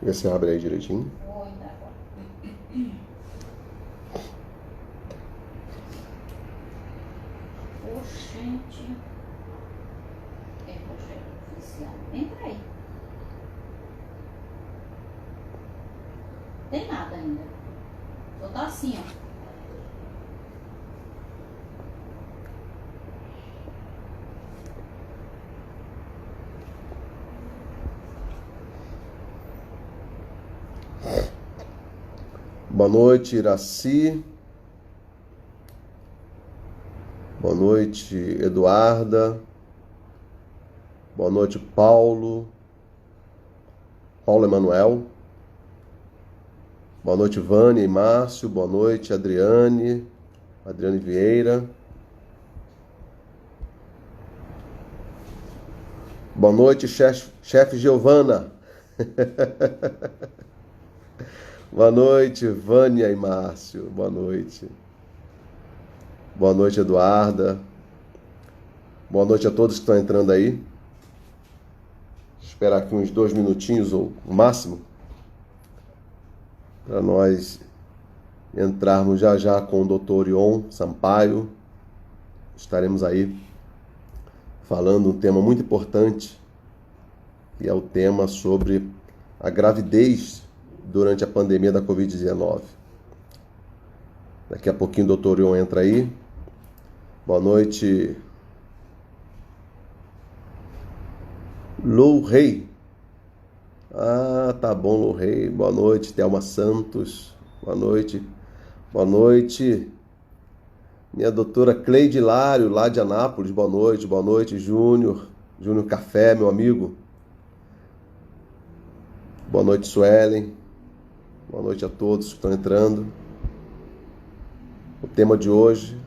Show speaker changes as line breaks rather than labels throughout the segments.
Vê se abre aí direitinho.
Vou entrar agora. Oxente. É projeto oficial. Entra aí. Tem nada ainda. Só tá assim, ó.
Boa noite, Iraci. Boa noite, Eduarda. Boa noite, Paulo. Paulo Emanuel. Boa noite, Vânia e Márcio. Boa noite, Adriane. Adriane Vieira. Boa noite, chefe Giovana. Boa noite, Vânia e Márcio. Boa noite. Boa noite, Eduarda. Boa noite a todos que estão entrando aí. Esperar aqui uns 2 minutinhos ou o máximo para nós entrarmos já já com o Dr. Ion Sampaio. Estaremos aí falando um tema muito importante, que é o tema sobre a gravidez durante a pandemia da Covid-19. Daqui a pouquinho o Dr. Ion entra aí. Boa noite, Lou Rei. Ah, tá bom, Lou Rei. Boa noite, Thelma Santos. Boa noite. Boa noite, minha doutora Cleide Hilário, lá de Anápolis. Boa noite. Boa noite, Júnior. Júnior Café, meu amigo. Boa noite, Suelen. Boa noite a todos que estão entrando. O tema de hoje,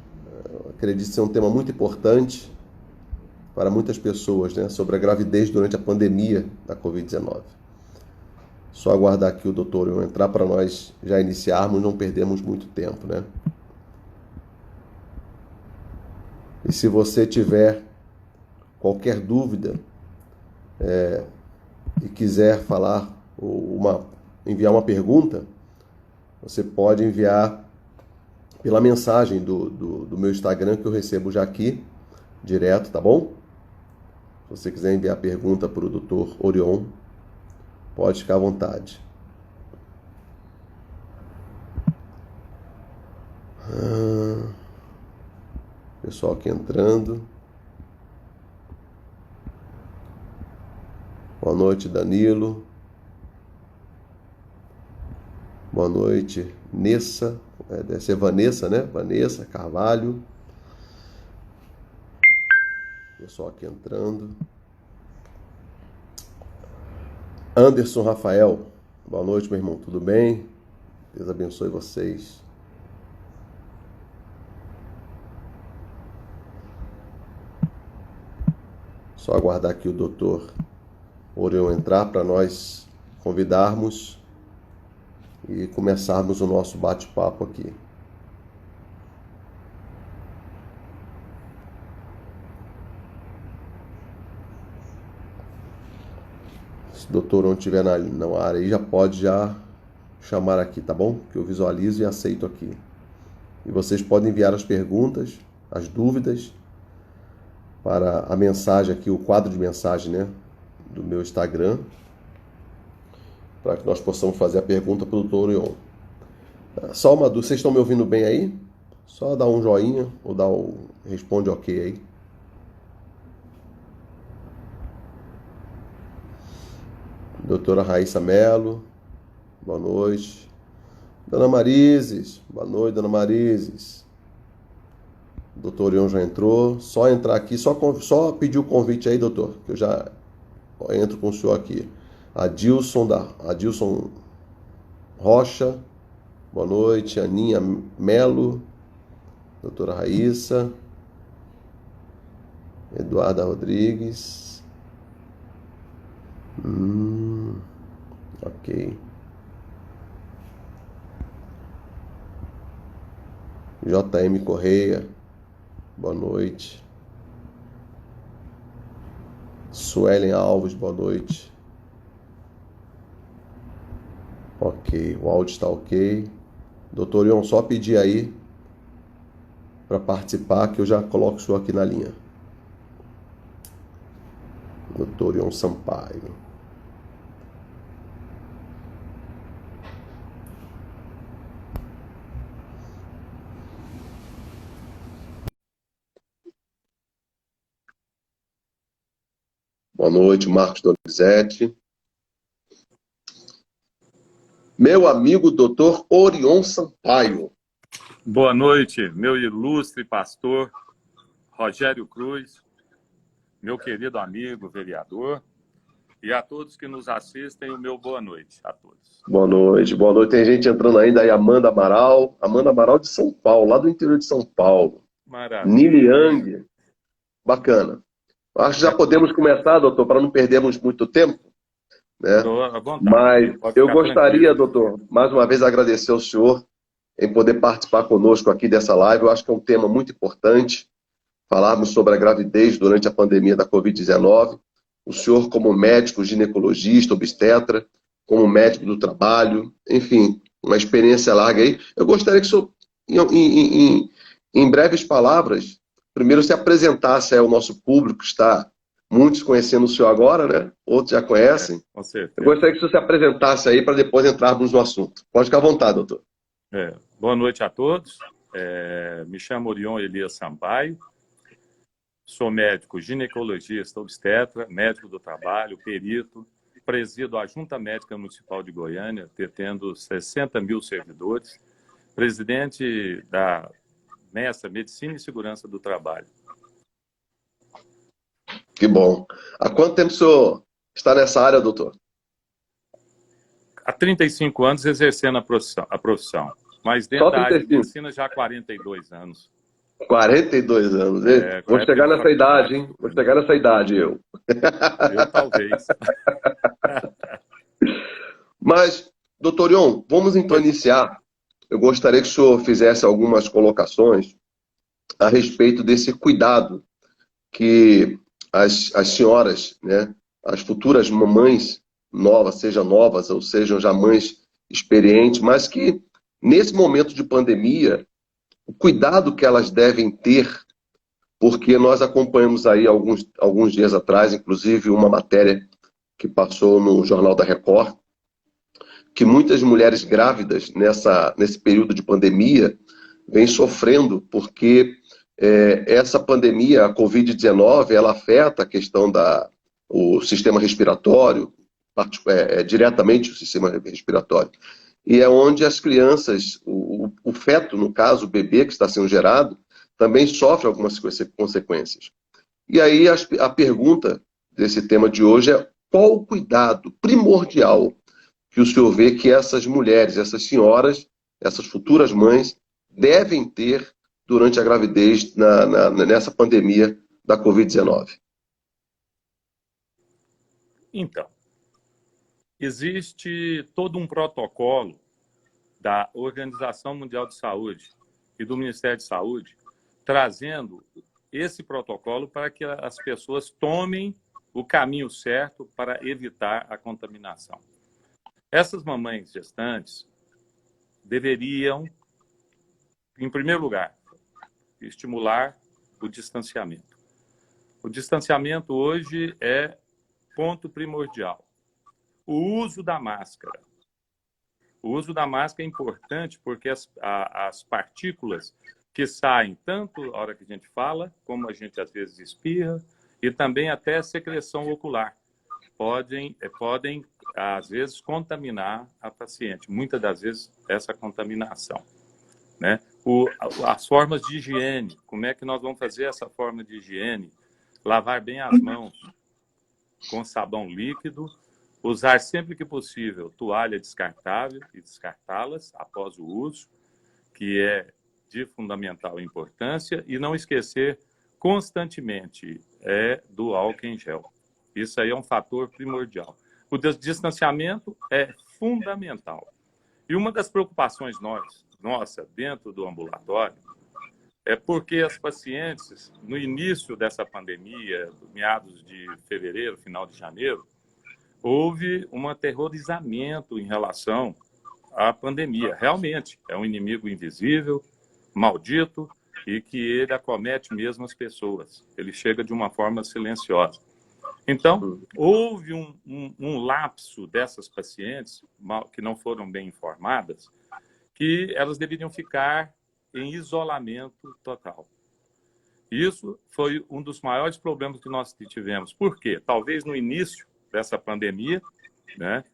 acredito ser um tema muito importante para muitas pessoas, né? Sobre a gravidez durante a pandemia da Covid-19. Só aguardar aqui o doutor Ion entrar para nós já iniciarmos, não perdermos muito tempo, né? E se você tiver qualquer dúvida e quiser falar ou enviar uma pergunta, você pode enviar pela mensagem do meu Instagram, que eu recebo já aqui, direto, tá bom? Se você quiser enviar pergunta para o Dr. Orion, pode ficar à vontade. Pessoal aqui entrando. Boa noite, Danilo. Boa noite, Nessa. Deve ser Vanessa, né? Vanessa Carvalho. Pessoal aqui entrando. Anderson Rafael. Boa noite, meu irmão. Tudo bem? Deus abençoe vocês. Só aguardar aqui o doutor Orion entrar para nós convidarmos e começarmos o nosso bate-papo aqui. Se o doutor não estiver na área aí, já pode chamar aqui, tá bom? Que eu visualizo e aceito aqui. E vocês podem enviar as perguntas, as dúvidas, para a mensagem aqui, o quadro de mensagem, né? Do meu Instagram, para que nós possamos fazer a pergunta para o Dr. Orion. Só uma dúvida, vocês estão me ouvindo bem aí? Só dá um joinha ou responde ok aí. Doutora Raíssa Mello, boa noite. Dona Marizes, boa noite, Dona Marizes. Doutor Orion já entrou, só entrar aqui, só pedir o convite aí, doutor, que eu já entro com o senhor aqui. Adilson Rocha, boa noite. Aninha Melo, doutora Raíssa, Eduarda Rodrigues. Ok. JM Correia, boa noite. Suelen Alves, boa noite. Ok, o áudio está ok. Doutor Ion, só pedir aí para participar que eu já coloco o senhor aqui na linha. Doutor Ion Sampaio. Boa noite, Marcos Donizete. Meu amigo doutor Orion Sampaio.
Boa noite, meu ilustre pastor Rogério Cruz, meu querido amigo vereador, e a todos que nos assistem, o meu boa noite a todos.
Boa noite, boa noite. Tem gente entrando ainda aí, Amanda Amaral de São Paulo, lá do interior de São Paulo.
Maravilha.
Nili Yang, bacana. Acho que já podemos começar, doutor, para não perdermos muito tempo, né?
À vontade.
Mas
Pode
eu
ficar
gostaria,
tranquilo.
doutor, mais uma vez agradecer ao senhor em poder participar conosco aqui dessa live. Eu acho que é um tema muito importante, falarmos sobre a gravidez durante a pandemia da Covid-19. O senhor como médico, ginecologista, obstetra, como médico do trabalho, enfim, uma experiência larga aí. Eu gostaria que o senhor, em breves palavras, primeiro se apresentasse ao nosso público, que está muitos conhecendo o senhor agora, né? Outros já conhecem.
Com certeza.
Eu gostaria que o senhor se apresentasse aí para depois entrarmos no assunto. Pode ficar à vontade, doutor.
Boa noite a todos. Me chamo Orion Elias Sampaio. Sou médico ginecologista, obstetra, médico do trabalho, perito, presido a Junta Médica Municipal de Goiânia, detendo 60 mil servidores, presidente da MESA, Medicina e Segurança do Trabalho.
Que bom. Há quanto tempo o senhor está nessa área, doutor?
Há 35 anos exercendo a profissão, mas dentro da área de medicina já há 42 anos.
42 anos. Vou chegar nessa idade, hein? Vou chegar nessa idade, eu.
Eu talvez.
Mas, doutor Ion, vamos então iniciar. Eu gostaria que o senhor fizesse algumas colocações a respeito desse cuidado que as senhoras, né, as futuras mamães novas, sejam novas ou sejam já mães experientes, mas que nesse momento de pandemia, o cuidado que elas devem ter, porque nós acompanhamos aí alguns dias atrás, inclusive uma matéria que passou no Jornal da Record, que muitas mulheres grávidas nesse período de pandemia vêm sofrendo porque essa pandemia, a Covid-19, ela afeta a questão o sistema respiratório, diretamente o sistema respiratório. E é onde as crianças, o feto, no caso, o bebê que está sendo gerado, também sofre algumas consequências. E aí a pergunta desse tema de hoje é: qual o cuidado primordial que o senhor vê que essas mulheres, essas senhoras, essas futuras mães devem ter durante a gravidez nessa pandemia da Covid-19?
Então, existe todo um protocolo da Organização Mundial de Saúde e do Ministério de Saúde trazendo esse protocolo para que as pessoas tomem o caminho certo para evitar a contaminação. Essas mamães gestantes deveriam, em primeiro lugar, estimular o distanciamento. O distanciamento hoje é ponto primordial. O uso da máscara. O uso da máscara é importante porque as partículas que saem, tanto na hora que a gente fala, como a gente às vezes espirra, e também até a secreção ocular, podem às vezes, contaminar a paciente. Muitas das vezes, essa contaminação. Né? As formas de higiene, como é que nós vamos fazer essa forma de higiene? Lavar bem as mãos com sabão líquido, usar sempre que possível toalha descartável e descartá-las após o uso, que é de fundamental importância, e não esquecer constantemente do álcool em gel. Isso aí é um fator primordial. O distanciamento é fundamental. E uma das preocupações nossa dentro do ambulatório é porque as pacientes, no início dessa pandemia, meados de fevereiro, final de janeiro, houve um aterrorizamento em relação a pandemia. Realmente, é um inimigo invisível, maldito, e que ele acomete mesmo as pessoas. Ele chega de uma forma silenciosa. Então, houve um lapso dessas pacientes que não foram bem informadas, que elas deveriam ficar em isolamento total. Isso foi um dos maiores problemas que nós tivemos. Por quê? Talvez no início dessa pandemia, né,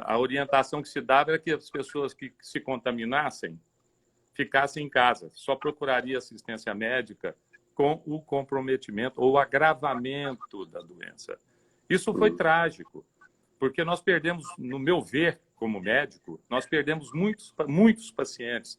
a orientação que se dava era que as pessoas que se contaminassem ficassem em casa, só procuraria assistência médica com o comprometimento ou agravamento da doença. Isso foi trágico, porque nós perdemos, no meu ver, como médico, nós perdemos muitos pacientes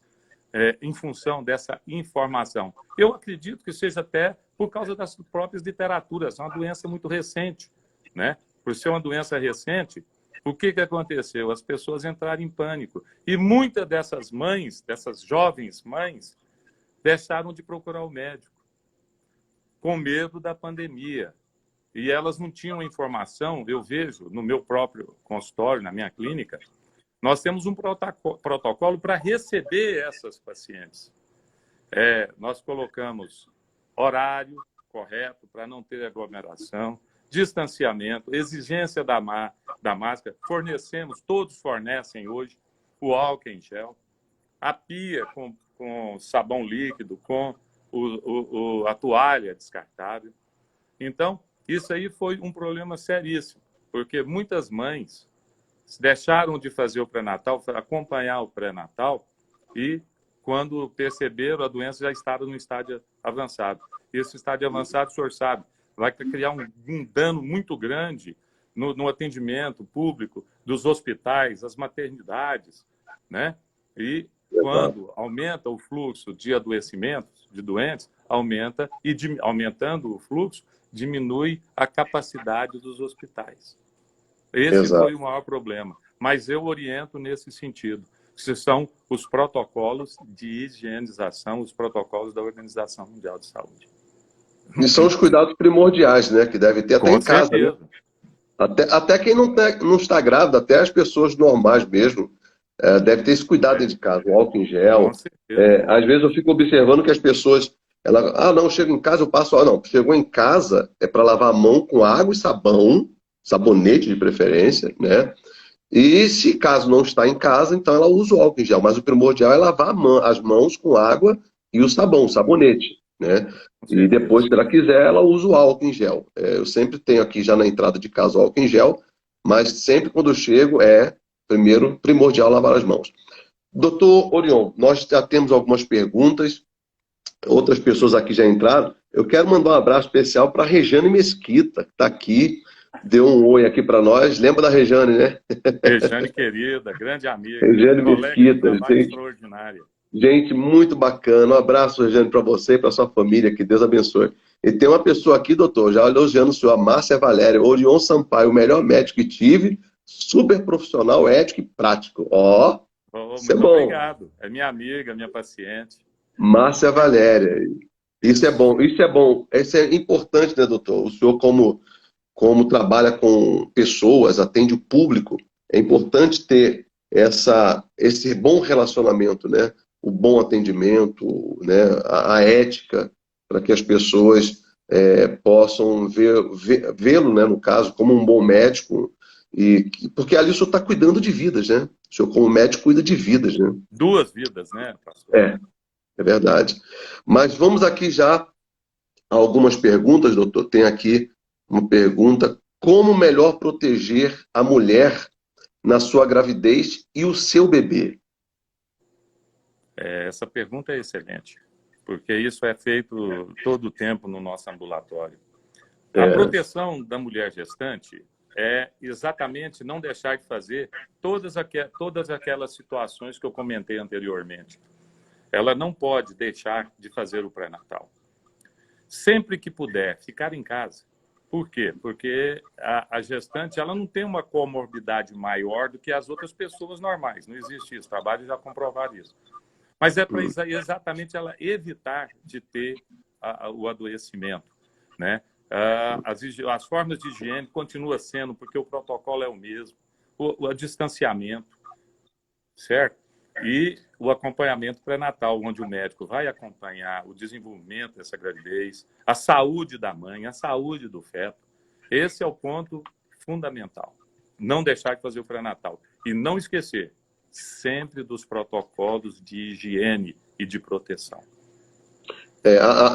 em função dessa informação. Eu acredito que seja até por causa das próprias literaturas, é uma doença muito recente, né? Por ser uma doença recente, o que aconteceu? As pessoas entraram em pânico. E muitas dessas mães, dessas jovens mães, deixaram de procurar o médico, com medo da pandemia. E elas não tinham informação. Eu vejo no meu próprio consultório, na minha clínica, nós temos um protocolo para receber essas pacientes. Nós colocamos horário correto para não ter aglomeração, distanciamento, exigência da máscara. Todos fornecem hoje o álcool em gel, a pia com sabão líquido, com a toalha descartável. Então, isso aí foi um problema seríssimo, porque muitas mães deixaram de fazer o pré-natal, acompanhar o pré-natal, e quando perceberam, a doença já estava no estágio avançado. Esse estágio avançado, o senhor sabe, vai criar um dano muito grande no atendimento público dos hospitais, das maternidades, né? E quando aumenta o fluxo de adoecimentos, de doentes, aumentando o fluxo, diminui a capacidade dos hospitais. Esse foi o maior problema. Mas eu oriento nesse sentido. Que são os protocolos de higienização, os protocolos da Organização Mundial de Saúde.
E são os cuidados primordiais, né? Que deve ter até em casa. Né? Até quem não está grávido, até as pessoas normais mesmo, deve ter esse cuidado dentro de casa. O álcool em gel. Às vezes eu fico observando que as pessoas... não, chego em casa, eu passo... não, chegou em casa, é para lavar a mão com água e sabão, sabonete de preferência, né? E se caso não está em casa, então ela usa o álcool em gel. Mas o primordial é lavar as mãos com água e o sabão, o sabonete, né? E depois, se ela quiser, ela usa o álcool em gel. Eu sempre tenho aqui já na entrada de casa o álcool em gel, mas sempre quando eu chego primeiro primordial lavar as mãos. Doutor Orion, nós já temos algumas perguntas, outras pessoas aqui já entraram. Eu quero mandar um abraço especial para a Rejane Mesquita, que está aqui, deu um oi aqui para nós. Lembra da Rejane, né?
Rejane querida, grande amiga,
Rejane Mesquita,
extraordinária.
Gente, muito bacana. Um abraço, Rejane, para você e para sua família. Que Deus abençoe. E tem uma pessoa aqui, doutor, já elogiando o senhor, a Márcia Valéria, Orion Sampaio, o melhor médico que tive, super profissional, ético e prático.
Muito obrigado. É minha amiga, minha paciente.
Márcia Valéria. Isso é bom, isso é bom. Isso é importante, né, doutor? O senhor, como trabalha com pessoas, atende o público, é importante ter esse bom relacionamento, né? O bom atendimento, né? A ética, para que as pessoas possam vê-lo, né, no caso, como um bom médico, porque ali o senhor está cuidando de vidas, né? O senhor, como médico, cuida de vidas, né?
2 vidas, né, pastor?
É verdade. Mas vamos aqui já a algumas perguntas, doutor. Tem aqui uma pergunta: como melhor proteger a mulher na sua gravidez e o seu bebê?
Essa pergunta é excelente, porque isso é feito todo o tempo no nosso ambulatório. A proteção da mulher gestante é exatamente não deixar de fazer todas aquelas situações que eu comentei anteriormente. Ela não pode deixar de fazer o pré-natal. Sempre que puder, ficar em casa. Por quê? Porque a gestante ela não tem uma comorbidade maior do que as outras pessoas normais. Não existe isso. Trabalho já comprovar isso. Mas é para exatamente ela evitar de ter o adoecimento, né? As formas de higiene continuam sendo, porque o protocolo é o mesmo. O distanciamento. certo? E o acompanhamento pré-natal, onde o médico vai acompanhar o desenvolvimento dessa gravidez, a saúde da mãe, a saúde do feto. Esse é o ponto fundamental. Não deixar de fazer o pré-natal. E não esquecer sempre dos protocolos de higiene e de proteção.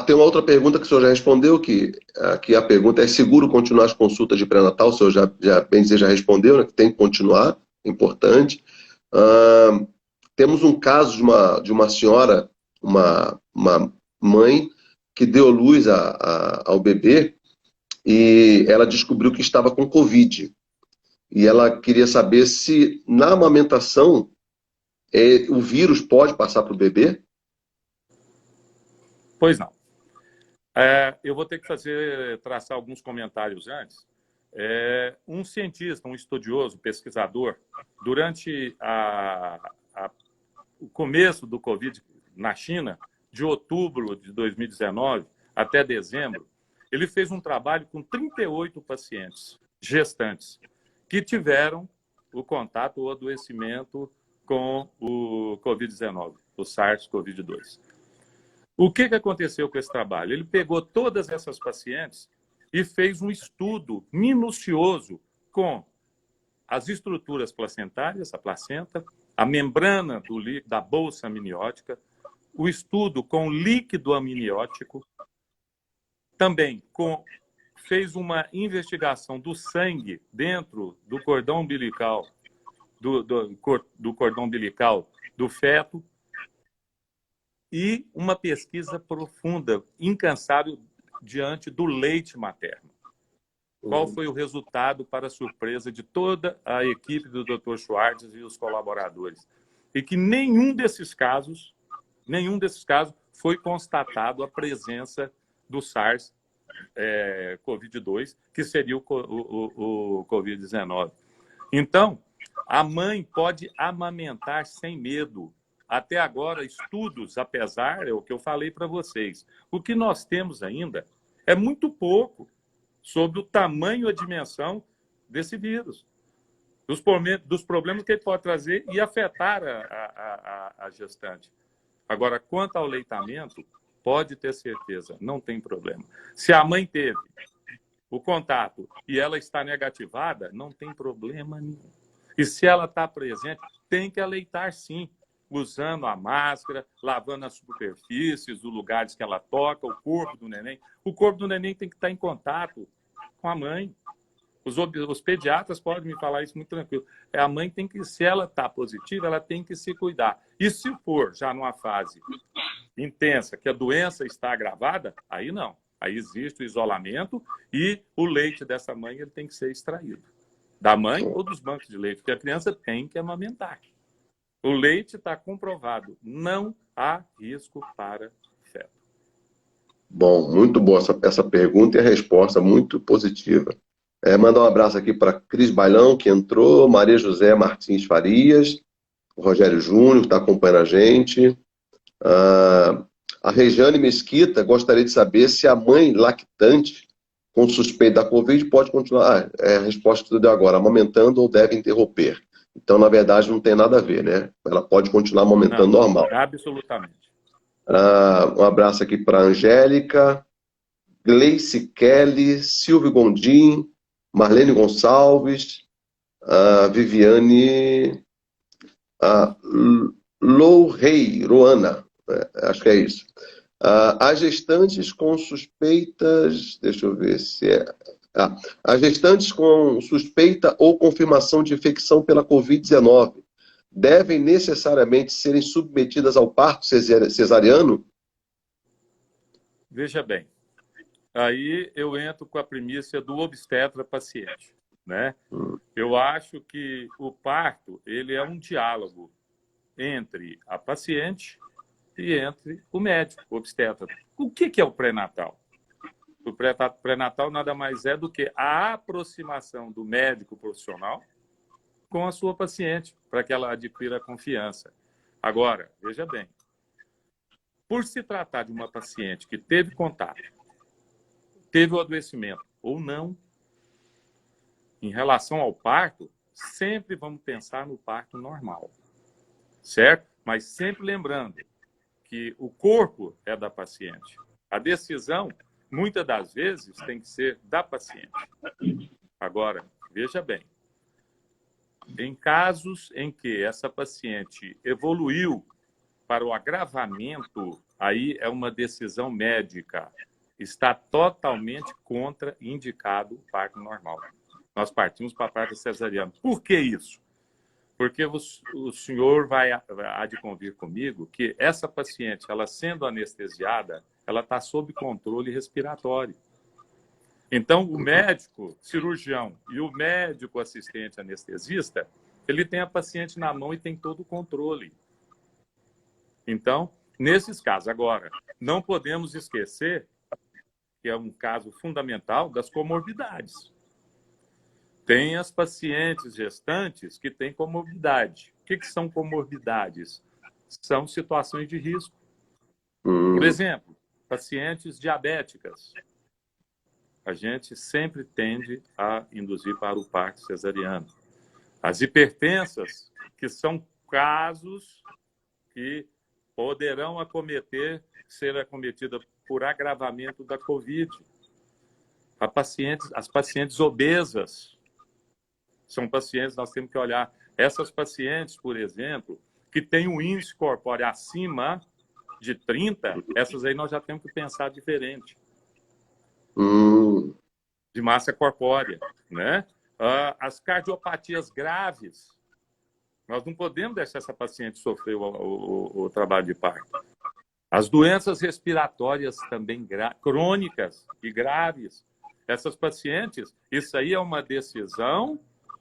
Tem uma outra pergunta que o senhor já respondeu, que a pergunta é: seguro continuar as consultas de pré-natal? O senhor bem dizer, já respondeu, né, que tem que continuar, importante. Temos um caso de uma senhora, uma mãe, que deu luz ao bebê e ela descobriu que estava com Covid. E ela queria saber se na amamentação o vírus pode passar para o bebê?
Pois não. Eu vou ter que traçar alguns comentários antes. Um cientista, um estudioso, pesquisador, durante o começo do Covid na China, de outubro de 2019 até dezembro, ele fez um trabalho com 38 pacientes gestantes que tiveram o contato ou adoecimento com o Covid-19, o SARS-CoV-2. O que aconteceu com esse trabalho? Ele pegou todas essas pacientes e fez um estudo minucioso com as estruturas placentárias, a placenta, a membrana da bolsa amniótica, o estudo com líquido amniótico, também fez uma investigação do sangue dentro do cordão umbilical, do cordão umbilical do feto, e uma pesquisa profunda, incansável, diante do leite materno. Qual foi o resultado, para a surpresa de toda a equipe do Dr. Schwartz e os colaboradores? E que nenhum desses casos foi constatado a presença do SARS-CoV-2, que seria o Covid-19. Então, a mãe pode amamentar sem medo. Até agora, estudos, apesar, é o que eu falei para vocês, o que nós temos ainda é muito pouco sobre o tamanho e a dimensão desse vírus, dos problemas que ele pode trazer e afetar a gestante. Agora, quanto ao aleitamento, pode ter certeza, não tem problema. Se a mãe teve o contato e ela está negativada, não tem problema nenhum. E se ela está presente, tem que aleitar sim, usando a máscara, lavando as superfícies, os lugares que ela toca, o corpo do neném. O corpo do neném tem que estar em contato com a mãe. Os pediatras podem me falar isso muito tranquilo. A mãe tem que, se ela está positiva, ela tem que se cuidar. E se for já numa fase intensa, que a doença está agravada, aí não. Aí existe o isolamento e o leite dessa mãe ele tem que ser extraído. Da mãe ou dos bancos de leite, porque a criança tem que amamentar. O leite está comprovado, não há risco para o feto.
Bom, muito boa essa pergunta e a resposta muito positiva. Mandar um abraço aqui para Cris Bailão, que entrou, Maria José Martins Farias, o Rogério Júnior, que está acompanhando a gente. A Rejane Mesquita gostaria de saber se a mãe lactante com suspeita da Covid pode continuar. A resposta que tu deu agora, amamentando ou deve interromper. Então, na verdade, não tem nada a ver, né? Ela pode continuar amamentando normal.
Absolutamente.
Um abraço aqui para a Angélica, Gleice Kelly, Silvio Gondim, Marlene Gonçalves, Viviane, Lou Rei, Roana, acho que é isso. As gestantes com suspeitas, deixa eu ver se é... as gestantes com suspeita ou confirmação de infecção pela Covid-19 devem necessariamente serem submetidas ao parto cesariano?
Veja bem, aí eu entro com a premissa do obstetra-paciente, né? Eu acho que o parto ele é um diálogo entre a paciente e entre o médico, o obstetra. O que é o pré-natal? O pré-natal nada mais é do que a aproximação do médico profissional com a sua paciente, para que ela adquira confiança. Agora, veja bem, por se tratar de uma paciente que teve contato, teve o adoecimento ou não, em relação ao parto, sempre vamos pensar no parto normal. certo? Mas sempre lembrando que o corpo é da paciente. A decisão, muitas das vezes, tem que ser da paciente. Agora, veja bem, em casos em que essa paciente evoluiu para o agravamento, aí é uma decisão médica. Está totalmente contraindicado o parto normal. Nós partimos para a parto cesariana. Por que isso? Porque o senhor há de convir comigo que essa paciente, ela sendo anestesiada, ela está sob controle respiratório. Então, o médico cirurgião e o médico assistente anestesista, ele tem a paciente na mão e tem todo o controle. Então, nesses casos, agora, não podemos esquecer que é um caso fundamental das comorbidades. Tem as pacientes gestantes que têm comorbidade. O que são comorbidades? São situações de risco. Por exemplo, pacientes diabéticas. A gente sempre tende a induzir para o parto cesariano. As hipertensas, que são casos que poderão ser acometidas por agravamento da COVID. As pacientes obesas são pacientes, nós temos que olhar. Essas pacientes, por exemplo, que têm um índice corpóreo acima de 30, essas aí nós já temos que pensar diferente. De massa corpórea, né? As cardiopatias graves, nós não podemos deixar essa paciente sofrer o trabalho de parto. As doenças respiratórias também crônicas e graves, essas pacientes, isso aí é uma decisão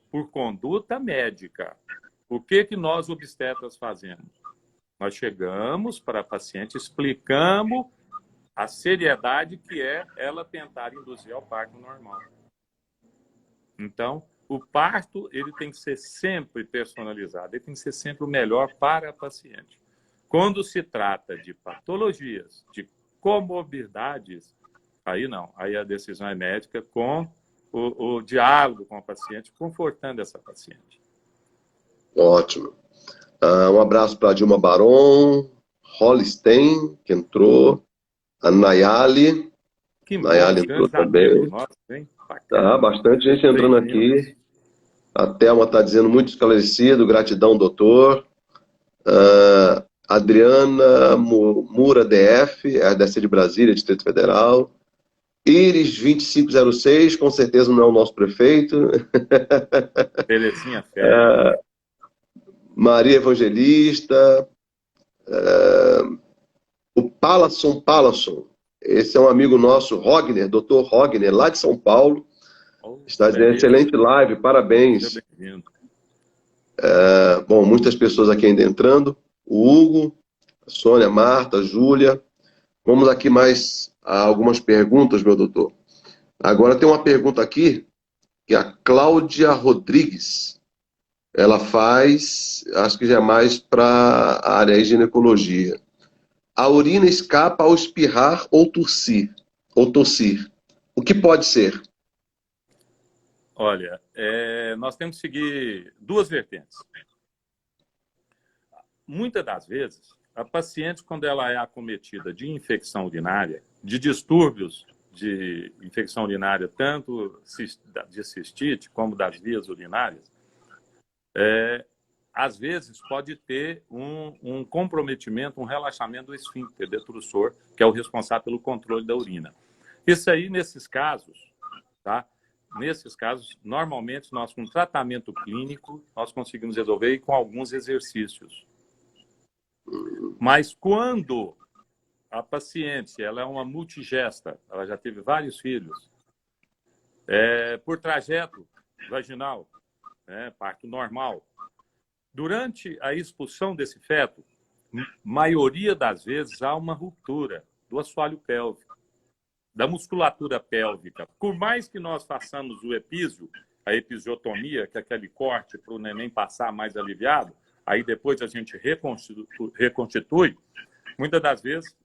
por conduta médica. O que nós obstetras fazemos? Nós chegamos para a paciente, explicamos a seriedade que é ela tentar induzir ao parto normal. Então, o parto ele tem que ser sempre personalizado, ele tem que ser sempre o melhor para a paciente. Quando se trata de patologias, de comorbidades, aí não, aí a decisão é médica com o diálogo com a paciente, confortando essa paciente.
Ótimo. Um abraço para a Dilma Baron, Holstein, que entrou, a Nayali.
Que
Nayali entrou também.
Nossa, bem
bacana. Bastante gente entrando aqui. A Thelma está dizendo muito esclarecido, gratidão, doutor. Adriana Mura DF, RDC de Brasília, Distrito Federal. Iris 2506, com certeza não é o nosso prefeito.
Terezinha Fé.
Maria Evangelista. O Palasson. Esse é um amigo nosso, Rogner, doutor Rogner, lá de São Paulo. Está dizendo excelente live, parabéns. Bom, muitas pessoas aqui ainda entrando. O Hugo, a Sônia, a Marta, a Júlia. Vamos aqui mais a algumas perguntas, meu doutor. Agora tem uma pergunta aqui, que é a Cláudia Rodrigues. Ela faz, acho que já é mais para a área de ginecologia. A urina escapa ao espirrar ou tossir. O que pode ser?
Olha, nós temos que seguir duas vertentes. Muitas das vezes, a paciente, quando ela é acometida de infecção urinária, de distúrbios de infecção urinária, tanto de cistite como das vias urinárias, às vezes pode ter um comprometimento, um relaxamento do esfíncter detrusor, que é o responsável pelo controle da urina. Isso aí, nesses casos, tá? Nesses casos, normalmente, nós com tratamento clínico, nós conseguimos resolver e com alguns exercícios. Mas quando a paciente ela é uma multigesta, ela já teve vários filhos, por trajeto vaginal, parto normal, durante a expulsão desse feto, maioria das vezes há uma ruptura do assoalho pélvico, da musculatura pélvica. Por mais que nós façamos o epísio, a episiotomia, que é aquele corte para o neném passar mais aliviado, aí depois a gente reconstitui, muitas das vezes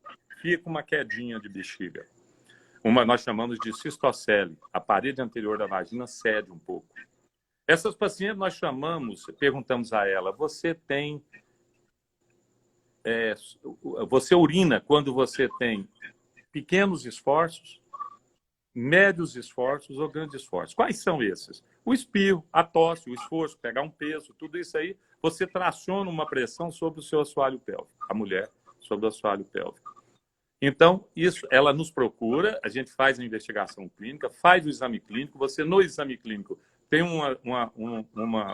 fica uma quedinha de bexiga. Nós chamamos de cistocele. A parede anterior da vagina cede um pouco. Essas pacientes nós perguntamos a ela, você tem você urina quando você tem pequenos esforços, médios esforços ou grandes esforços. Quais são esses? O espirro, a tosse, o esforço, pegar um peso, tudo isso aí, você traciona uma pressão sobre o seu assoalho pélvico, a mulher sobre o assoalho pélvico. Então, isso, ela nos procura, a gente faz a investigação clínica, faz o exame clínico, você no exame clínico tem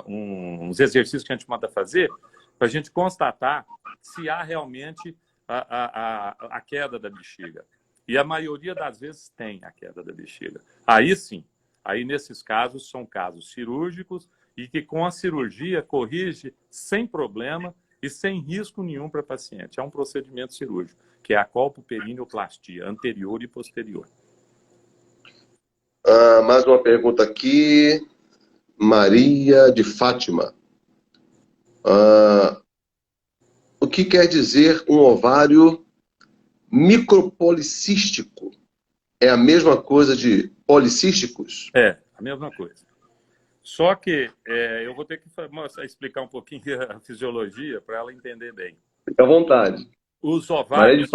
uns exercícios que a gente manda fazer para a gente constatar se há realmente a queda da bexiga. E a maioria das vezes tem a queda da bexiga. Aí sim, aí nesses casos são casos cirúrgicos e que com a cirurgia corrige sem problema e sem risco nenhum para a paciente. É um procedimento cirúrgico, que é a colpoperineoplastia anterior e posterior.
Mais uma pergunta aqui. Maria de Fátima. O que quer dizer um ovário micropolicístico? É a mesma coisa de policísticos?
É, a mesma coisa. Só que eu vou ter que explicar um pouquinho a fisiologia para ela entender bem.
Fique à vontade.
Os ovários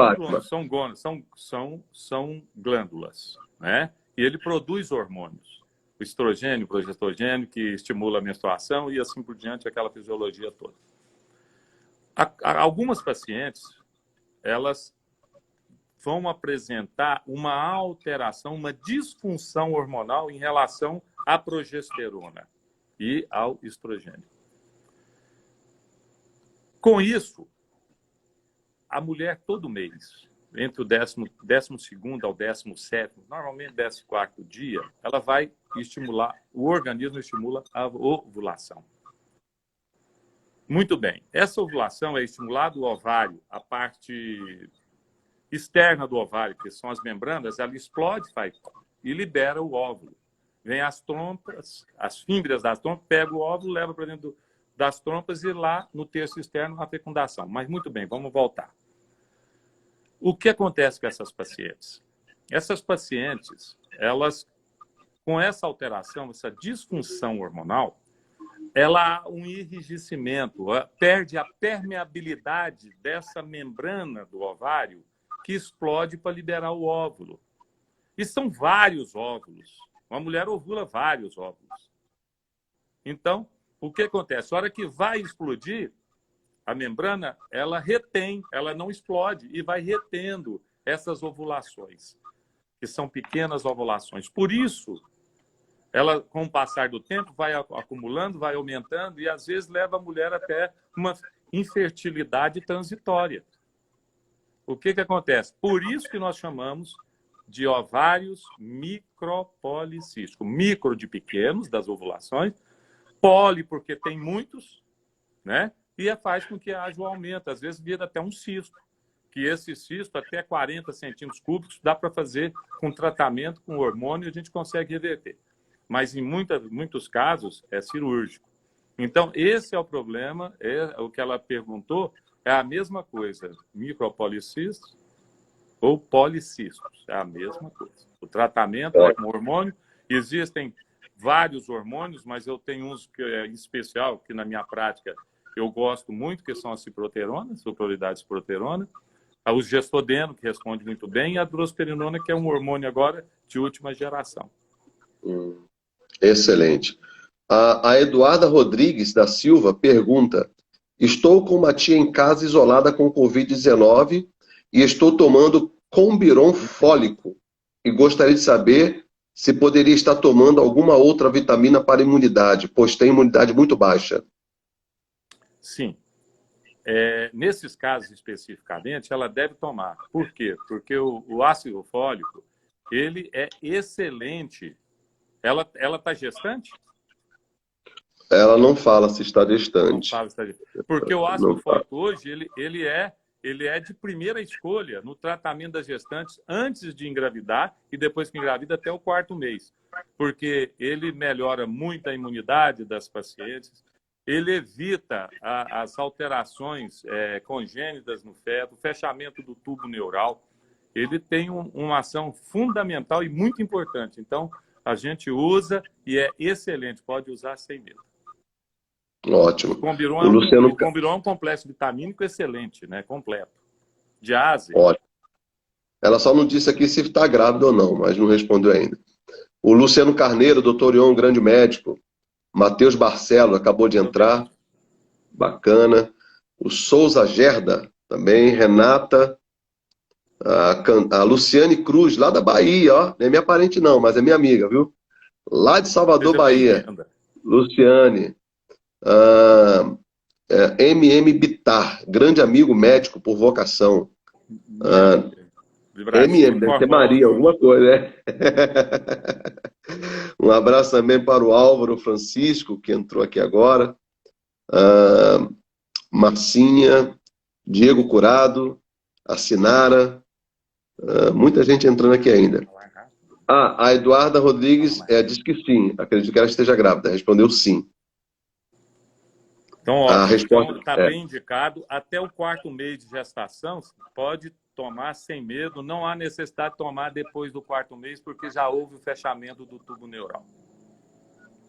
são
glândulas, né? E ele produz hormônios. O estrogênio, o progesterogênio, que estimula a menstruação e assim por diante, aquela fisiologia toda. Algumas pacientes, elas vão apresentar uma alteração, uma disfunção hormonal em relação à progesterona e ao estrogênio. Com isso, a mulher todo mês, entre o 12º ao 17º, normalmente 14º dia, ela vai estimular, o organismo estimula a ovulação. Muito bem. Essa ovulação é estimulada o ovário, a parte externa do ovário, que são as membranas, ela explode e libera o óvulo. Vem as trompas, as fímbrias das trompas, pega o óvulo, leva para dentro das trompas e lá no terço externo a fecundação. Mas muito bem, vamos voltar. O que acontece com essas pacientes? Essas pacientes, elas, com essa alteração, essa disfunção hormonal, ela há um enrijecimento, perde a permeabilidade dessa membrana do ovário que explode para liberar o óvulo. E são vários óvulos. Uma mulher ovula vários óvulos. Então, o que acontece? A hora que vai explodir, a membrana, ela retém, ela não explode e vai retendo essas ovulações, que são pequenas ovulações. Por isso, ela, com o passar do tempo, vai acumulando, vai aumentando e, às vezes, leva a mulher até uma infertilidade transitória. O que acontece? Por isso que nós chamamos de ovários micropolicísticos. Micro de pequenos, das ovulações, poli porque tem muitos, né? E faz com que haja um aumento, às vezes vira até um cisto, que esse cisto, até 40 centímetros cúbicos, dá para fazer com tratamento, com hormônio, a gente consegue reverter. Mas em muitos casos é cirúrgico. Então, esse é o problema, o que ela perguntou, é a mesma coisa, micropolicistos ou policistos, é a mesma coisa. O tratamento é com hormônio, existem vários hormônios, mas eu tenho uns que é especial, que na minha prática eu gosto muito, que são as ciproteronas, superioridade ciproterona, o gestodeno, que responde muito bem, e a drosperinona, que é um hormônio agora de última geração.
Excelente. A Eduarda Rodrigues da Silva pergunta: estou com uma tia em casa isolada com Covid-19 e estou tomando Combiron fólico e gostaria de saber se poderia estar tomando alguma outra vitamina para imunidade, pois tem imunidade muito baixa.
Sim. Nesses casos especificamente, ela deve tomar. Por quê? Porque o ácido fólico, ele é excelente. Ela está gestante?
Ela não fala se está gestante.
Não fala se está gestante. Porque o ácido fólico hoje, ele é de primeira escolha no tratamento das gestantes antes de engravidar e depois que engravida até o 4º mês. Porque ele melhora muito a imunidade das pacientes, ele evita as alterações congênitas no feto, o fechamento do tubo neural. Ele tem uma ação fundamental e muito importante. Então, a gente usa e é excelente, pode usar sem medo.
Ótimo.
Combiron
O Luciano...
é um complexo vitamínico excelente, né? Completo. De ase.
Ótimo. Ela só não disse aqui se está grávida ou não, mas não respondeu ainda. O Luciano Carneiro, doutor Ion, grande médico. Matheus Barcelo, acabou de entrar. Bacana. O Souza Gerda, também. Renata. A Luciane Cruz, lá da Bahia, ó. Não é minha parente não, mas é minha amiga, viu? Lá de Salvador,
Seja
Bahia.
bem-vinda.
Luciane. MM Bitar, grande amigo médico por vocação.
De Brasília,
MM, deve ser Maria, alguma coisa, né? Um abraço também para o Álvaro Francisco, que entrou aqui agora. Marcinha, Diego Curado, a Sinara. Muita gente entrando aqui ainda. A Eduarda Rodrigues diz que sim. Acredito que ela esteja grávida. Respondeu sim.
Então, ótimo.
A resposta
Então, está bem indicado. Até o 4º mês de gestação, pode tomar sem medo. Não há necessidade de tomar depois do 4º mês, porque já houve o fechamento do tubo neural.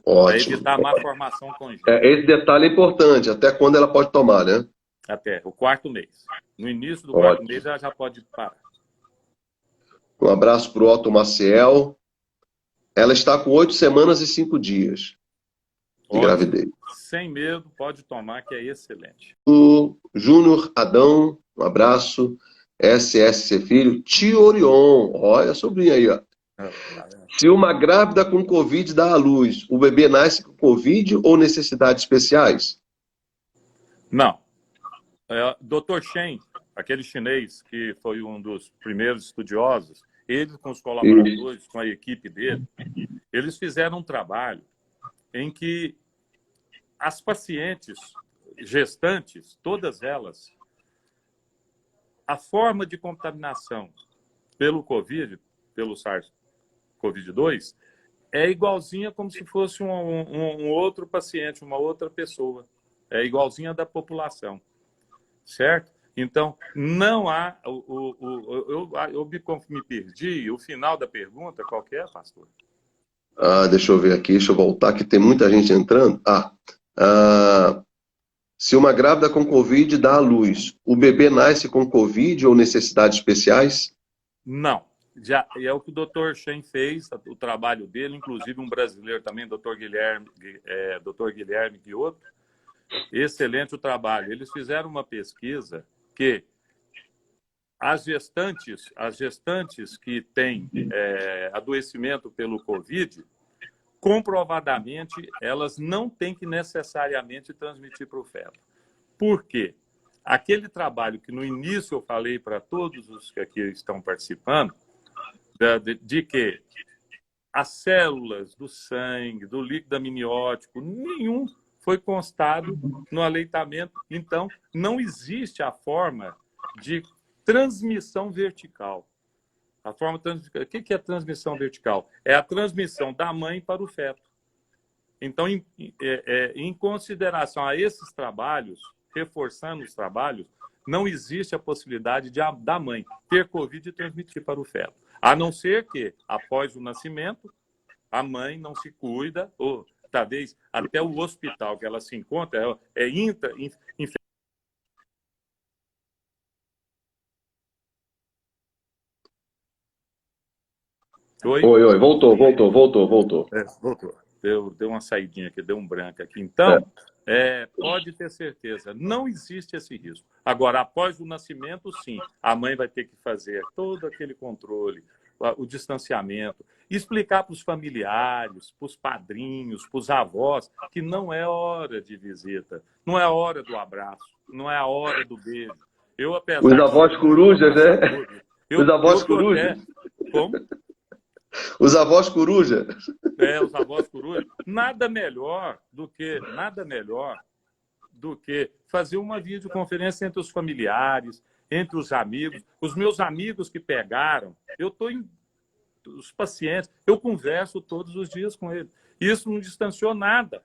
Ótimo.
Para evitar a malformação congênita.
Esse detalhe é importante. Até quando ela pode tomar, né?
Até o 4º mês. No início do 4º mês, ela já pode parar.
Um abraço para o Otto Maciel. Ela está com 8 semanas e 5 dias de gravidez.
Sem medo, pode tomar, que é excelente.
O Júnior Adão, um abraço. SSC Filho. Tio Orion, olha a sobrinha aí, ó. Se uma grávida com Covid dá à luz, o bebê nasce com Covid ou necessidades especiais?
Não. Dr. Shen, aquele chinês que foi um dos primeiros estudiosos, ele com os colaboradores, com a equipe dele, eles fizeram um trabalho em que as pacientes gestantes, todas elas, a forma de contaminação pelo Covid, pelo SARS-CoV-2, é igualzinha como se fosse um outro paciente, uma outra pessoa. É igualzinha da população. Certo? Então, não há... Eu me perdi. O final da pergunta, qual que é, pastor?
Deixa eu ver aqui, deixa eu voltar, que tem muita gente entrando. Se uma grávida com Covid dá à luz, o bebê nasce com Covid ou necessidades especiais?
Não. É o que o Dr. Shen fez, o trabalho dele, inclusive um brasileiro também, Dr. Guilherme Guiotto. Excelente o trabalho. Eles fizeram uma pesquisa que as gestantes que têm adoecimento pelo Covid, comprovadamente, elas não têm que necessariamente transmitir para o feto. Por quê? Aquele trabalho que no início eu falei para todos os que aqui estão participando, de que as células do sangue, do líquido amniótico, nenhum foi constado no aleitamento. Então, não existe a forma de transmissão vertical. O que é transmissão vertical? É a transmissão da mãe para o feto. Então, em consideração a esses trabalhos, reforçando os trabalhos, não existe a possibilidade da mãe ter Covid e transmitir para o feto. A não ser que, após o nascimento, a mãe não se cuida, ou talvez até o hospital que ela se encontra
Oi, voltou.
Voltou. Deu uma saidinha aqui, deu um branco aqui. Então, pode ter certeza, não existe esse risco. Agora, após o nascimento, sim, a mãe vai ter que fazer todo aquele controle, o distanciamento, explicar para os familiares, para os padrinhos, para os avós, que não é hora de visita, não é hora do abraço, não é a hora do beijo.
Os avós corujas, né? Os avós corujas.
Como?
Os avós coruja.
Os avós coruja. Nada melhor do que fazer uma videoconferência entre os familiares, entre os amigos. Os meus amigos que pegaram, os pacientes, eu converso todos os dias com eles. Isso não distanciou nada.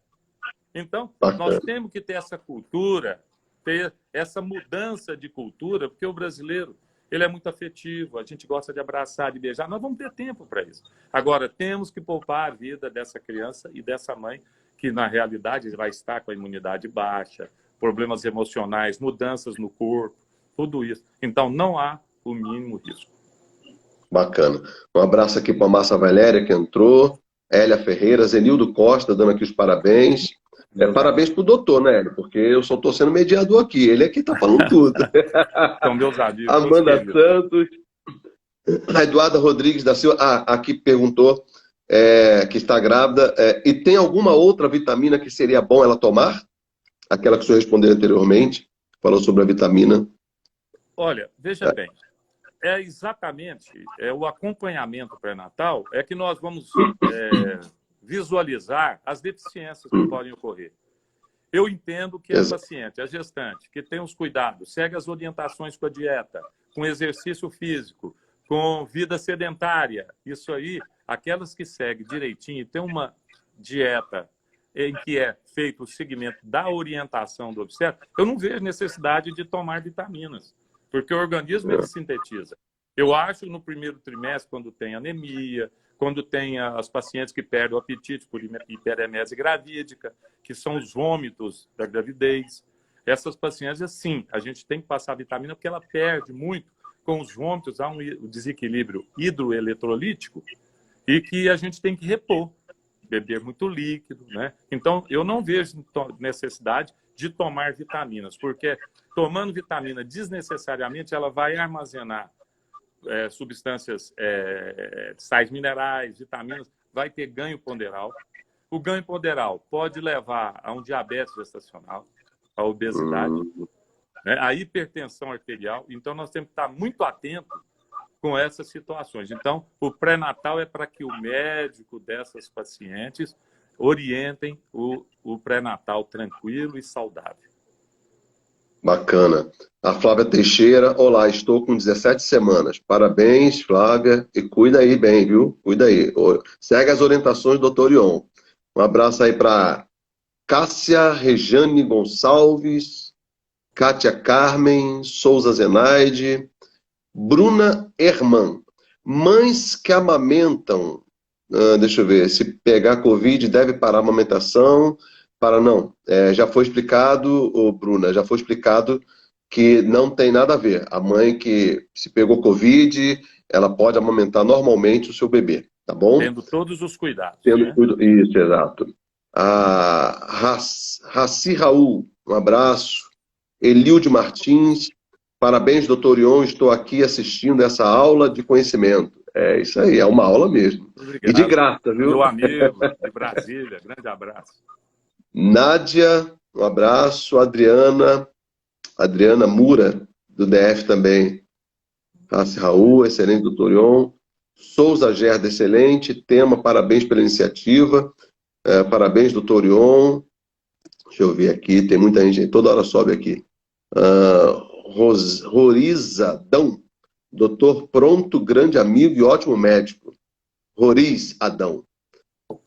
Então, nós temos que ter essa cultura, ter essa mudança de cultura, porque o brasileiro, ele é muito afetivo, a gente gosta de abraçar, de beijar. Nós vamos ter tempo para isso. Agora, temos que poupar a vida dessa criança e dessa mãe que na realidade vai estar com a imunidade baixa, problemas emocionais, mudanças no corpo, tudo isso. Então, não há o mínimo risco.
Bacana. Um abraço aqui para a Márcia Valéria, que entrou, Hélia Ferreira, Zenildo Costa, dando aqui os parabéns. Parabéns para o doutor, né, Hélio? Porque eu só estou sendo mediador aqui, ele é que está falando tudo.
São meus amigos.
Amanda Santos, a Eduarda Rodrigues da Silva, aqui perguntou que está grávida. E tem alguma outra vitamina que seria bom ela tomar? Aquela que o senhor respondeu anteriormente, falou sobre a vitamina.
Olha, veja bem, é exatamente o acompanhamento pré-natal é que nós vamos visualizar as deficiências que podem ocorrer. Eu entendo que a paciente, a gestante, que tem os cuidados, segue as orientações com a dieta, com exercício físico, com vida sedentária, isso aí, aquelas que seguem direitinho e tem uma dieta em que é feito o segmento da orientação do obstetra, eu não vejo necessidade de tomar vitaminas, porque o organismo ele sintetiza. Eu acho no primeiro trimestre, quando tem anemia, quando tem as pacientes que perdem o apetite por hiperemese gravídica, que são os vômitos da gravidez, essas pacientes, assim, a gente tem que passar vitamina porque ela perde muito com os vômitos, há um desequilíbrio hidroeletrolítico e que a gente tem que repor, beber muito líquido, né? Então, eu não vejo necessidade de tomar vitaminas, porque tomando vitamina desnecessariamente, ela vai armazenar substâncias, sais minerais, vitaminas, vai ter ganho ponderal. O ganho ponderal pode levar a um diabetes gestacional, a obesidade, né, a hipertensão arterial. Então, nós temos que estar muito atentos com essas situações. Então, o pré-natal é para que o médico dessas pacientes orientem o pré-natal tranquilo e saudável.
Bacana. A Flávia Teixeira, olá, estou com 17 semanas. Parabéns, Flávia, e cuida aí bem, viu? Cuida aí. Segue as orientações do Dr. Ion. Um abraço aí para Cássia Rejane Gonçalves, Kátia Carmen, Souza Zenaide, Bruna Herman. Mães que amamentam, deixa eu ver, se pegar Covid deve parar a amamentação... Não, já foi explicado, Bruna, já foi explicado que não tem nada a ver. A mãe que se pegou Covid, ela pode amamentar normalmente o seu bebê, tá bom?
Tendo todos os cuidados.
Tendo tudo, isso, exato. A Raci Raul, um abraço. Elilde Martins, parabéns, doutor Ion, estou aqui assistindo essa aula de conhecimento. É isso aí, é uma aula mesmo. Obrigado. E de graça, viu?
Meu amigo de Brasília, grande abraço.
Nádia, um abraço. Adriana Mura, do DF também. Raci Raul, excelente, doutor Ion. Souza Gerda, excelente. Tema, parabéns pela iniciativa. Parabéns, doutor Ion. Deixa eu ver aqui, tem muita gente, toda hora sobe aqui. Roriza Adão, doutor pronto, grande amigo e ótimo médico. Roriz Adão.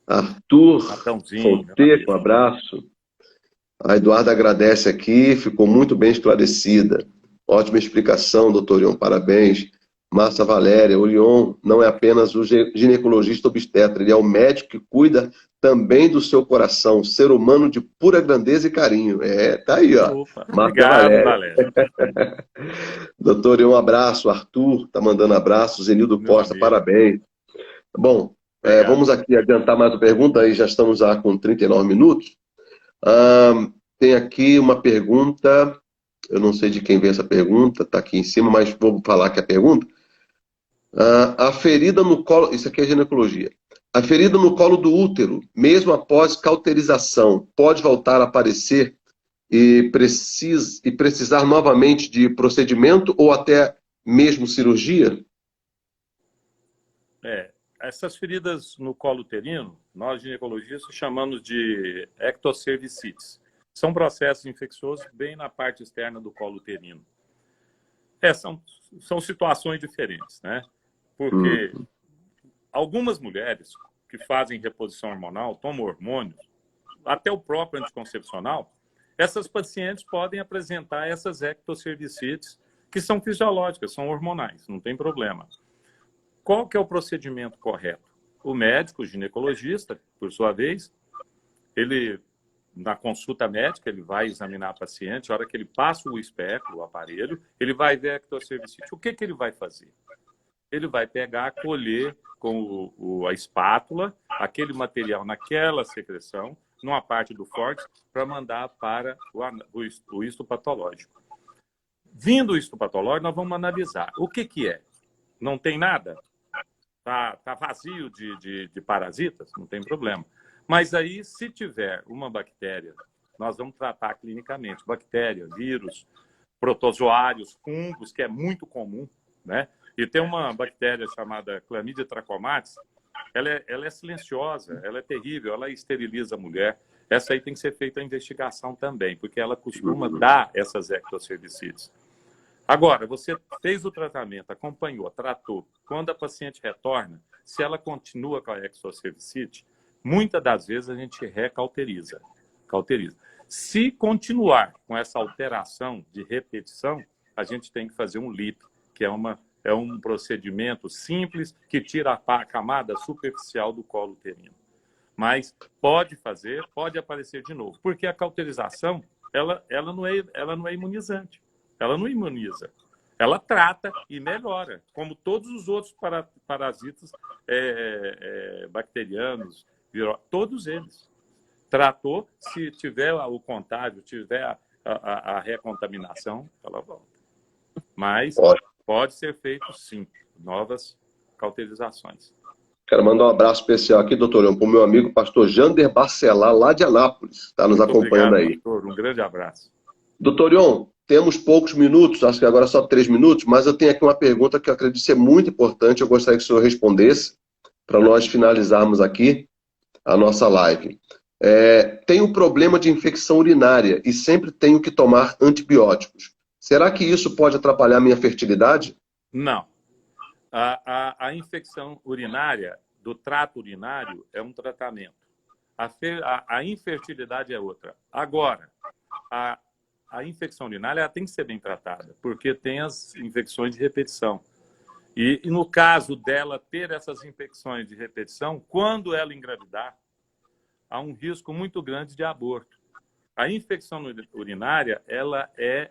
Arthur Fonteiro, um abraço. A Eduarda agradece aqui, ficou muito bem esclarecida. Ótima explicação, doutor Ion, parabéns. Márcia Valéria, o Ion não é apenas o ginecologista obstetra, ele é o médico que cuida também do seu coração, ser humano de pura grandeza e carinho. Tá aí, ó.
Márcia Valéria.
Doutor Ion, um abraço. Arthur tá mandando abraços. Zenildo Costa, amigo. Parabéns. Bom, vamos aqui adiantar mais uma pergunta, aí já estamos já com 39 minutos. Tem aqui uma pergunta, eu não sei de quem veio essa pergunta, está aqui em cima, mas vou falar que é a pergunta. A ferida no colo, isso aqui é ginecologia. A ferida no colo do útero, mesmo após cauterização, pode voltar a aparecer e precisar novamente de procedimento ou até mesmo cirurgia?
Essas feridas no colo uterino, nós ginecologistas chamamos de ectocervicites. São processos infecciosos bem na parte externa do colo uterino. São situações diferentes, né? Porque algumas mulheres que fazem reposição hormonal, tomam hormônios, até o próprio anticoncepcional, essas pacientes podem apresentar essas ectocervicites que são fisiológicas, são hormonais, não tem problema. Qual que é o procedimento correto? O médico, o ginecologista, por sua vez, ele, na consulta médica, ele vai examinar a paciente, a hora que ele passa o espectro, o aparelho, ele vai ver a ectocervicite. O que ele vai fazer? Ele vai pegar, colher com a espátula aquele material naquela secreção, numa parte do fórceps, para mandar para o histopatológico. Vindo o histopatológico, nós vamos analisar. O que é? Não tem nada? Tá vazio de parasitas? Não tem problema. Mas aí, se tiver uma bactéria, nós vamos tratar clinicamente. Bactéria, vírus, protozoários, fungos, que é muito comum, né? E tem uma bactéria chamada Chlamydia trachomatis, ela é silenciosa, ela é terrível, ela esteriliza a mulher. Essa aí tem que ser feita a investigação também, porque ela costuma dar essas ectocervicites. Agora, você fez o tratamento, acompanhou, tratou. Quando a paciente retorna, se ela continua com a ectocervicite, muitas das vezes a gente recauteriza. Se continuar com essa alteração de repetição, a gente tem que fazer um LIP, que é um procedimento simples que tira a camada superficial do colo uterino. Mas pode aparecer de novo, porque a cauterização ela não é imunizante, ela não imuniza, ela trata e melhora, como todos os outros parasitas bacterianos, todos eles. Tratou, se tiver o contágio, tiver a recontaminação, ela volta. Mas pode ser feito, sim, novas cauterizações.
Quero mandar um abraço especial aqui, doutor Ion, para o meu amigo pastor Jander Bacelar, lá de Anápolis, está nos acompanhando
obrigado,
aí.
Doutor, um grande abraço.
Doutor Ion, temos poucos minutos, acho que agora só 3 minutos, mas eu tenho aqui uma pergunta que eu acredito ser muito importante, eu gostaria que o senhor respondesse, para nós finalizarmos aqui a nossa live. Tenho um problema de infecção urinária e sempre tenho que tomar antibióticos. Será que isso pode atrapalhar minha fertilidade?
Não. A infecção urinária, do trato urinário, é um tratamento. A infertilidade é outra. Agora, a infecção urinária ela tem que ser bem tratada, porque tem as infecções de repetição. E no caso dela ter essas infecções de repetição, quando ela engravidar, há um risco muito grande de aborto. A infecção urinária ela é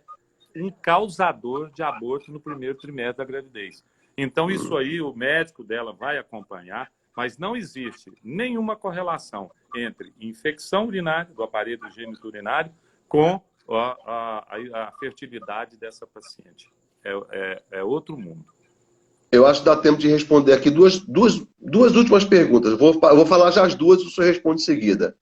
um causador de aborto no primeiro trimestre da gravidez. Então, isso aí o médico dela vai acompanhar, mas não existe nenhuma correlação entre infecção urinária, do aparelho geniturinário, com a fertilidade dessa paciente. É outro mundo.
Eu acho que dá tempo de responder aqui duas últimas perguntas. Eu vou falar já as duas e o senhor responde em seguida.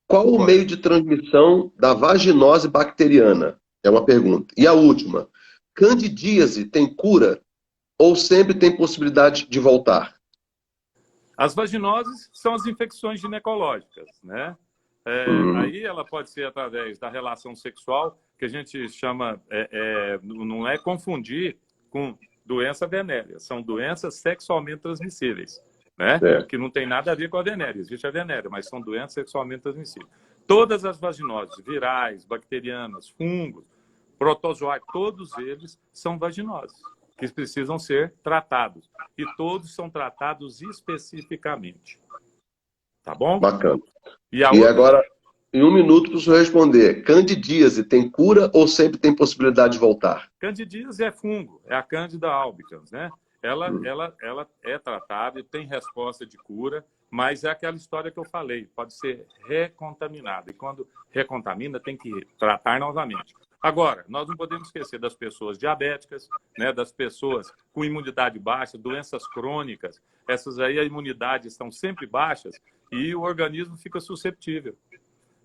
Qual o meio de transmissão da vaginose bacteriana? É uma pergunta. E a última, candidíase tem cura ou sempre tem possibilidade de voltar?
As vaginoses são as infecções ginecológicas, né? Aí ela pode ser através da relação sexual, que a gente chama, não é confundir com doença venérea, são doenças sexualmente transmissíveis, né? Que não tem nada a ver com a venérea, existe a venérea, mas são doenças sexualmente transmissíveis. Todas as vaginoses, virais, bacterianas, fungos, protozoários, todos eles são vaginoses, que precisam ser tratados. E todos são tratados especificamente. Tá bom?
Bacana.
E
agora, em 1 minuto para o senhor responder, candidíase tem cura ou sempre tem possibilidade de voltar?
Candidíase é fungo, é a Candida albicans, né? Ela é tratável, tem resposta de cura, mas é aquela história que eu falei, pode ser recontaminada. E quando recontamina, tem que tratar novamente. Agora, nós não podemos esquecer das pessoas diabéticas, né, das pessoas com imunidade baixa, doenças crônicas. Essas aí, a imunidade estão sempre baixas e o organismo fica susceptível,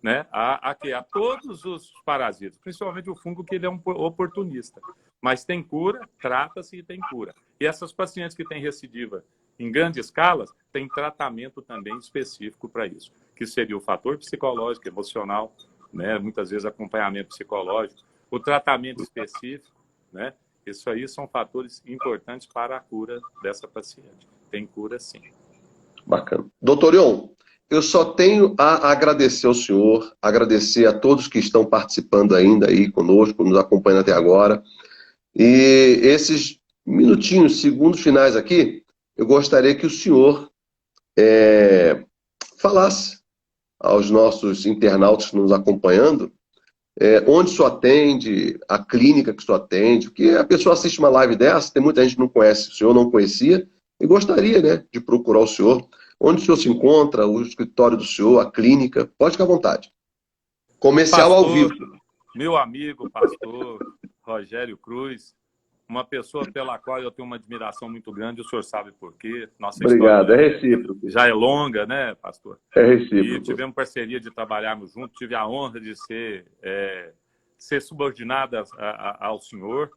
né, a todos os parasitas, principalmente o fungo, que ele é um oportunista. Mas tem cura, trata-se e tem cura. E essas pacientes que têm recidiva em grandes escalas, tem tratamento também específico para isso, que seria o fator psicológico, emocional, né, muitas vezes acompanhamento psicológico, o tratamento específico, né? Isso aí são fatores importantes para a cura dessa paciente. Tem cura, sim.
Bacana. Doutor Ion, eu só tenho a agradecer ao senhor, agradecer a todos que estão participando ainda aí conosco, nos acompanhando até agora. E esses minutinhos, segundos finais aqui, eu gostaria que o senhor falasse aos nossos internautas que nos acompanhando, onde o senhor atende, a clínica que o senhor atende, porque a pessoa assiste uma live dessa, tem muita gente que não conhece, o senhor não conhecia, e gostaria, né, de procurar o senhor. Onde o senhor se encontra, o escritório do senhor, a clínica, pode ficar à vontade. Comercial
Pastor,
ao vivo.
Meu amigo, pastor Rogério Cruz, uma pessoa pela qual eu tenho uma admiração muito grande, o senhor sabe por quê. Nossa
Obrigado,
história
é recíproco.
já é longa, né, pastor?
É
E
recíproco.
tivemos parceria de trabalharmos juntos, tive a honra de ser subordinado ao senhor.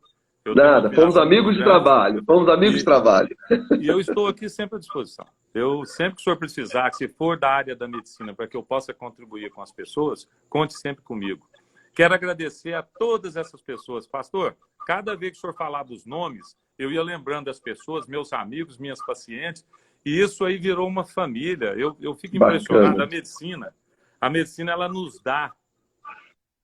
Eu tenho uma
Nada, fomos
admiração
amigos
muito
de
grande.
trabalho, fomos amigos de trabalho.
E eu estou aqui sempre à disposição. Eu, sempre que o senhor precisar, que se for da área da medicina, para que eu possa contribuir com as pessoas, conte sempre comigo. Quero agradecer a todas essas pessoas. Pastor, cada vez que o senhor falava os nomes, eu ia lembrando das pessoas, meus amigos, minhas pacientes, e isso aí virou uma família. Eu fico impressionado. A medicina, ela nos dá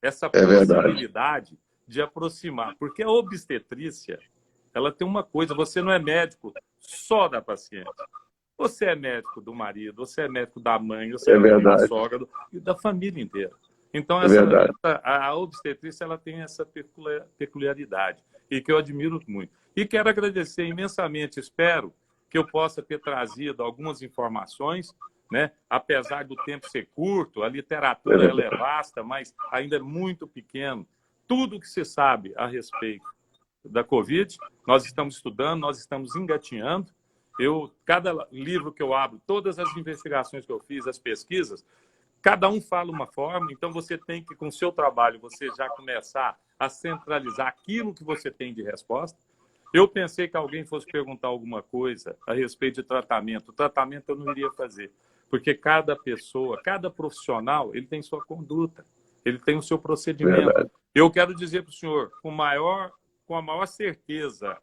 essa possibilidade de aproximar, porque a obstetrícia, ela tem uma coisa, você não é médico só da paciente. Você é médico do marido, você é médico da mãe, você é médico da sogra e da família inteira. Então, a obstetrícia, ela tem essa peculiaridade e que eu admiro muito. E quero agradecer imensamente, espero que eu possa ter trazido algumas informações, né? Apesar do tempo ser curto, a literatura ela é vasta, mas ainda é muito pequeno. Tudo que se sabe a respeito da Covid, nós estamos estudando, nós estamos engatinhando. Cada livro que eu abro, todas as investigações que eu fiz, as pesquisas, cada um fala uma forma, então você tem que, com o seu trabalho, você já começar a centralizar aquilo que você tem de resposta. Eu pensei que alguém fosse perguntar alguma coisa a respeito de tratamento. O tratamento eu não iria fazer, porque cada pessoa, cada profissional, ele tem sua conduta, ele tem o seu procedimento. Eu quero dizer para o senhor, com a maior certeza,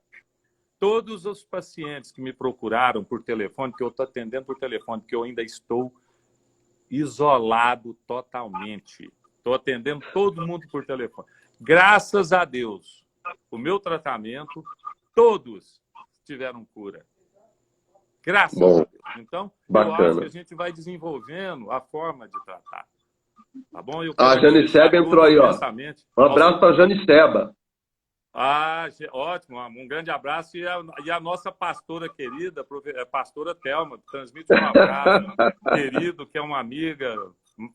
todos os pacientes que me procuraram por telefone, que eu estou atendendo por telefone, que eu ainda estou isolado totalmente. Estou atendendo todo mundo por telefone. Graças a Deus, o meu tratamento, todos tiveram cura. Graças a Deus. Então, eu acho que a gente vai desenvolvendo a forma de tratar. Tá bom?
A Janiceba entrou aí, ó. Um abraço para a Janiceba.
Ótimo, um grande abraço. E a nossa pastora querida, a pastora Thelma, transmite um abraço querido, que é uma amiga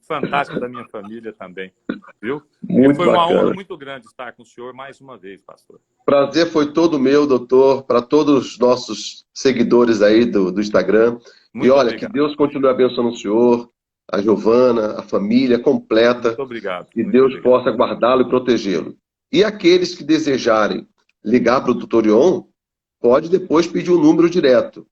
fantástica da minha família também. Viu?
Muito
foi
bacana.
Uma honra muito grande estar com o senhor mais uma vez, pastor.
Prazer foi todo meu, doutor, para todos os nossos seguidores aí do Instagram.
Muito
e olha,
obrigado.
Que Deus continue abençoando o senhor, a Giovana, a família completa.
Muito obrigado.
Que Deus possa guardá-lo e protegê-lo. E aqueles que desejarem ligar para o Dr. Ion, pode depois pedir o número direto.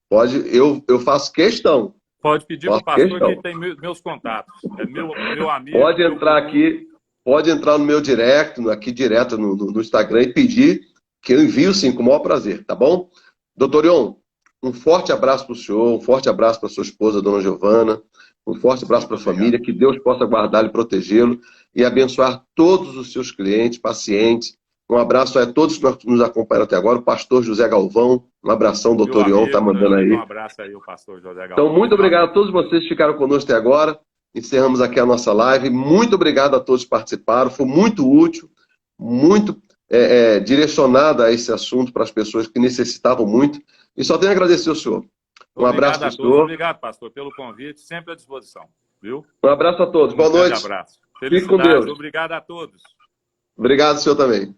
Eu faço questão.
Pode pedir para o pastor que tem meus contatos. É meu amigo.
Pode entrar aqui, pode entrar no meu direct, aqui direto no Instagram e pedir, que eu envio sim, com o maior prazer, tá bom? Dr. Ion, um forte abraço para o senhor, um forte abraço para sua esposa, dona Giovana, um forte abraço para a família, que Deus possa guardá-lo e protegê-lo e abençoar todos os seus clientes, pacientes. Um abraço a todos que nos acompanharam até agora, o pastor José Galvão, um abração, doutor Ion, está mandando aí.
Um abraço aí, o pastor José Galvão.
Então, muito obrigado a todos vocês que ficaram conosco até agora. Encerramos aqui a nossa live. Muito obrigado a todos que participaram. Foi muito útil, muito direcionada a esse assunto para as pessoas que necessitavam muito. E só tenho a agradecer ao senhor. Um abraço para o senhor.
Obrigado, pastor, pelo convite. Sempre à disposição. Viu?
Um abraço a todos. Boa noite.
Um abraço.
Fique com Deus.
Obrigado a todos.
Obrigado, senhor também.